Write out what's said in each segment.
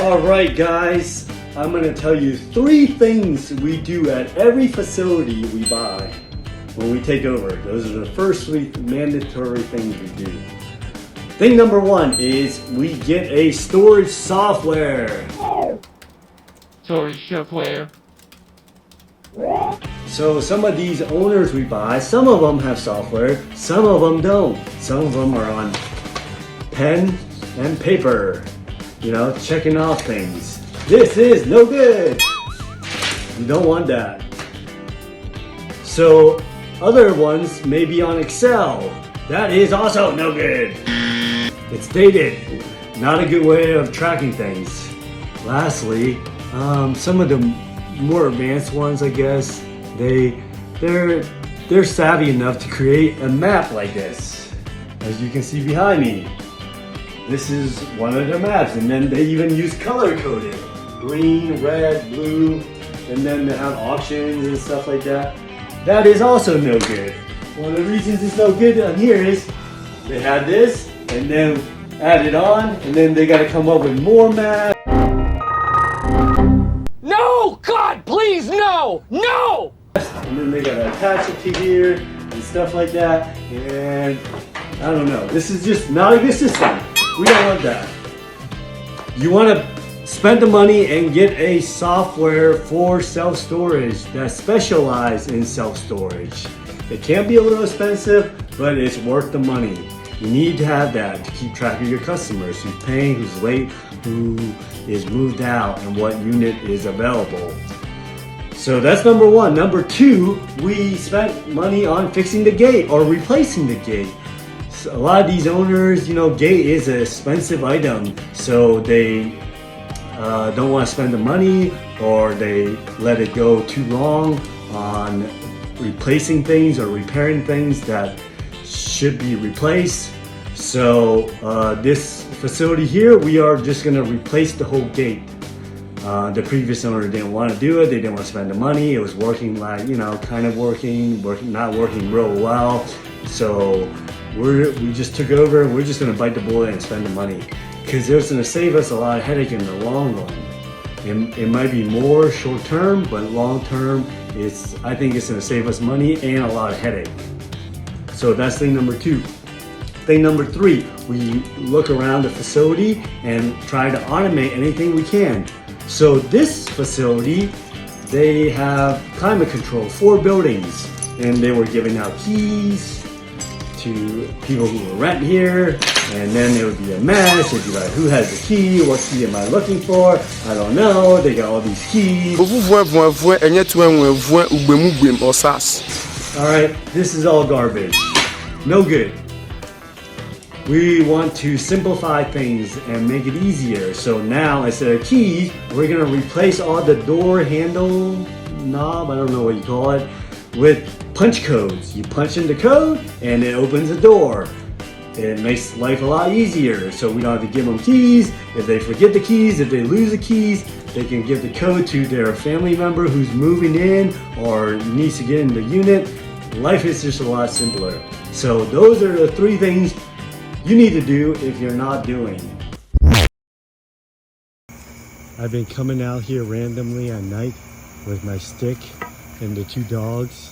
Alright guys, I'm going to tell you 3 things we do at every facility we buy when we take over. Those are the first 3 mandatory things we do. Thing number 1 is we get a storage software. Storage software. So some of these owners we buy, some of them have software, some of them don't. Some of them are on pen and paper, you know, checking off things. This is no good. You don't want that. So other ones may be on Excel. That is also no good. It's dated. Not a good way of tracking things. Lastly, some of the more advanced ones, I guess, they're savvy enough to create a map like this. As you can see behind me. This is one of their maps, and then they even use color coded. Green, red, blue, and then they have auctions and stuff like that. That is also no good. One of the reasons it's no good on here is they had this, and then added on, and then they gotta come up with more maps. No! God, please, no! No! And then they gotta attach it to here, and stuff like that, and I don't know. This is just not a good system. We don't want that. You wanna spend the money and get a software for self-storage that specializes in self-storage. It can be a little expensive, but it's worth the money. You need to have that to keep track of your customers, who's paying, who's late, who is moved out, and what unit is available. So that's number 1. Number 2, we spent money on fixing the gate or replacing the gate. So a lot of these owners, you know, gate is an expensive item, so they don't want to spend the money, or they let it go too long on replacing things or repairing things that should be replaced. So this facility here, we are just going to replace the whole gate. The previous owner didn't want to do it. They didn't want to spend the money. It was working like, you know, kind of working, not working real well. So we just took over. We're just going to bite the bullet and spend the money, because it's going to save us a lot of headache in the long run. It might be more short term, but long term, I think it's going to save us money and a lot of headache. So that's thing number 2. Thing number 3, we look around the facility and try to automate anything we can. So this facility, they have climate control, 4 buildings, and they were giving out keys to people who were renting here, and then there would be a mess. It'd be like, who has the key? What key am I looking for? I don't know. They got all these keys. Alright, this is all garbage. No good. We want to simplify things and make it easier. So now, instead of keys, we're going to replace all the door handle knob, I don't know what you call it, with punch codes. You punch in the code and it opens the door. It makes life a lot easier, so we don't have to give them keys. If they forget the keys, if they lose the keys, they can give the code to their family member who's moving in or needs to get in the unit. Life is just a lot simpler. So those are the 3 things you need to do if you're not doing. I've been coming out here randomly at night with my stick and the 2 dogs,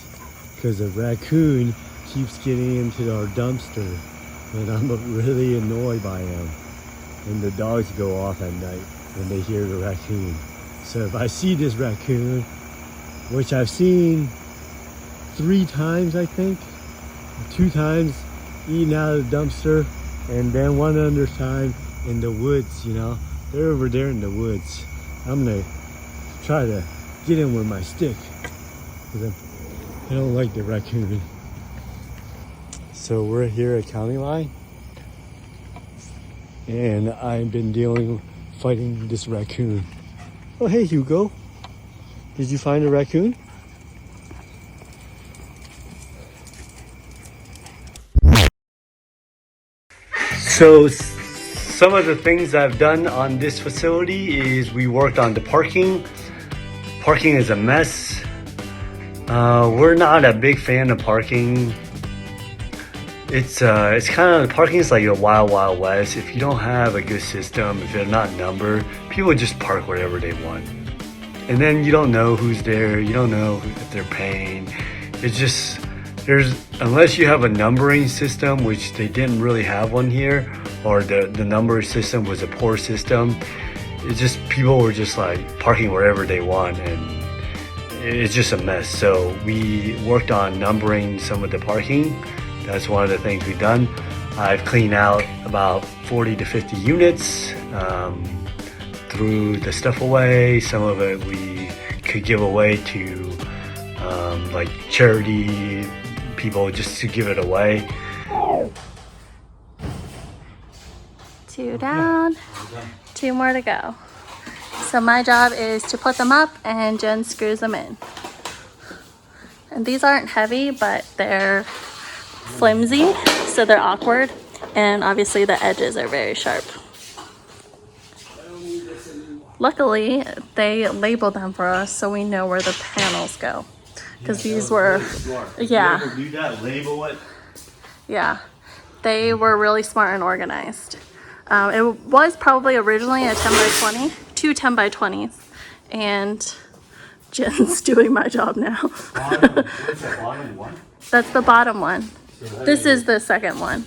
because a raccoon keeps getting into our dumpster, and I'm really annoyed by him. And the dogs go off at night when they hear the raccoon. So if I see this raccoon, which I've seen 3 times, I think, 2 times eating out of the dumpster, and then one other time in the woods, you know, they're over there in the woods. I'm gonna try to get him with my stick, because I don't like the raccoon. So we're here at County Line, and I've been fighting this raccoon. Oh, hey Hugo, did you find a raccoon? So some of the things I've done on this facility is we worked on the parking. Parking is a mess. We're not a big fan of parking. It's kind of, the parking is like a wild west. If you don't have a good system, if they're not numbered, people just park wherever they want. And then you don't know who's there, you don't know if they're paying. It's just, unless you have a numbering system, which they didn't really have one here, or the number system was a poor system, it's just, people were just like parking wherever they want, and it's just a mess. So we worked on numbering some of the parking. That's one of the things we've done. I've cleaned out about 40 to 50 units, threw the stuff away. Some of it we could give away to like charity people, just to give it away. 2 down, 2 more to go. So my job is to put them up and Jen screws them in. And these aren't heavy, but they're flimsy, so they're awkward, and obviously the edges are very sharp. Luckily, they labeled them for us so we know where the panels go, because these were, yeah, Do that, label it. yeah, they were really smart and organized. It was probably originally a 10 by 20, 2 10 by 20s, and Jen's doing my job now. What's the bottom one? That's the bottom one. This is the second one.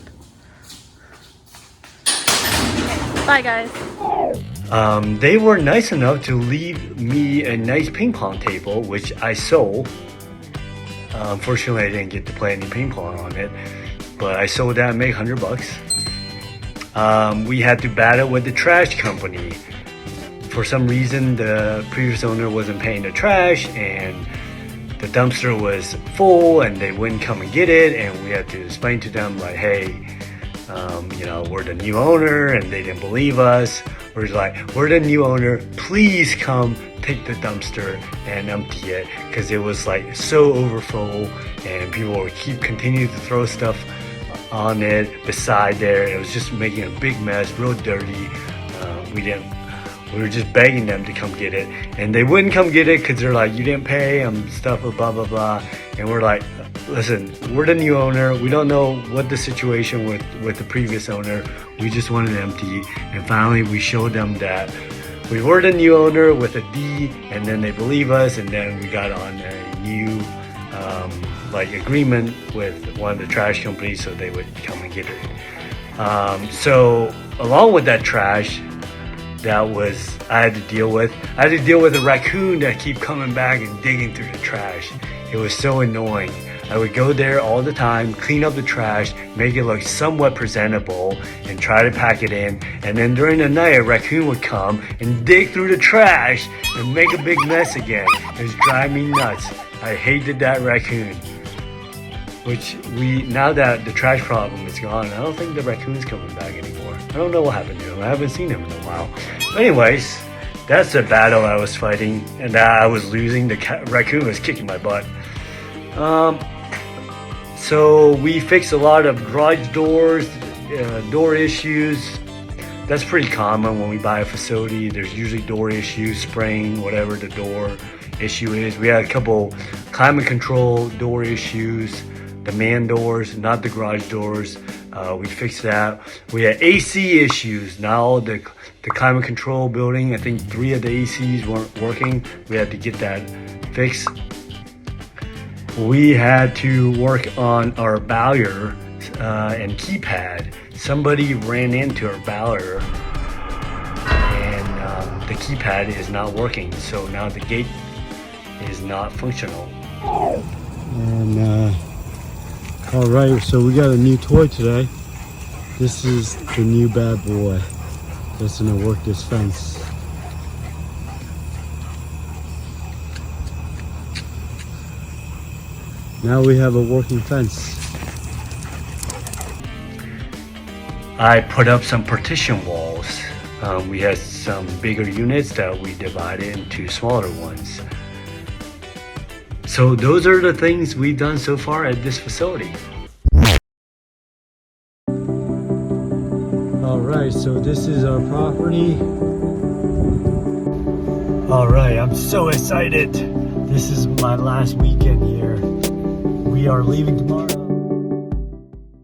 Bye, guys. They were nice enough to leave me a nice ping pong table, which I sold. Unfortunately, I didn't get to play any ping pong on it, but I sold that and made $100. We had to battle with the trash company. For some reason, the previous owner wasn't paying the trash, and the dumpster was full, and they wouldn't come and get it, and we had to explain to them like, hey, you know, we're the new owner, and they didn't believe us. We're like, we're the new owner, please come take the dumpster and empty it, because it was like so overfull, and people would continue to throw stuff on it beside there. It was just making a big mess, real dirty. We were just begging them to come get it, and they wouldn't come get it because they're like, you didn't pay, stuff, blah, blah, blah. And we're like, listen, we're the new owner. We don't know what the situation with the previous owner. We just wanted it empty. And finally, we showed them that we were the new owner with a D, and then they believe us, and then we got on a new like agreement with one of the trash companies so they would come and get it. So along with that trash, I had to deal with a raccoon that keep coming back and digging through the trash. It was so annoying. I would go there all the time, clean up the trash, make it look somewhat presentable, and try to pack it in. And then during the night, a raccoon would come and dig through the trash and make a big mess again. It was driving me nuts. I hated that raccoon. Which now that the trash problem is gone, I don't think the raccoon's coming back anymore. I don't know what happened to him. I haven't seen him in a while. But anyways, that's the battle I was fighting, and I was losing. The raccoon was kicking my butt. So we fixed a lot of garage doors, door issues. That's pretty common when we buy a facility. There's usually door issues, spraying, whatever the door issue is. We had a couple climate control door issues. The man doors, not the garage doors. We fixed that. We had AC issues. Now the climate control building, I think 3 of the ACs weren't working. We had to get that fixed. We had to work on our Bowyer and keypad. Somebody ran into our Bowyer, and the keypad is not working. So now the gate is not functional. And all right, so we got a new toy today. This is the new bad boy that's gonna work this fence. Now we have a working fence. I put up some partition walls. We had some bigger units that we divided into smaller ones. So those are the things we've done so far at this facility. All right, so this is our property. All right, I'm so excited. This is my last weekend here. We are leaving tomorrow.